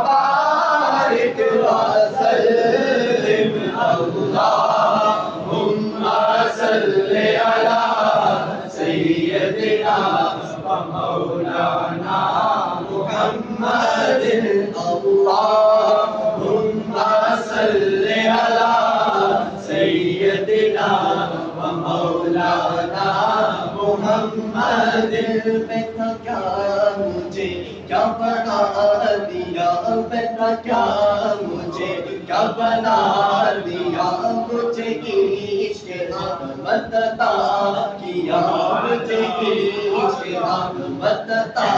بارك وسلم اللهم صل على سيدنا ومولانا محمد اللهم صل على سيدنا ومولانا محمد بیٹا کیا مجھے کیا بنا دیا بیٹا کیا مجھے کیا بنا دیا مجھے عشق احمد عطا کیا مجھے عشق احمد عطا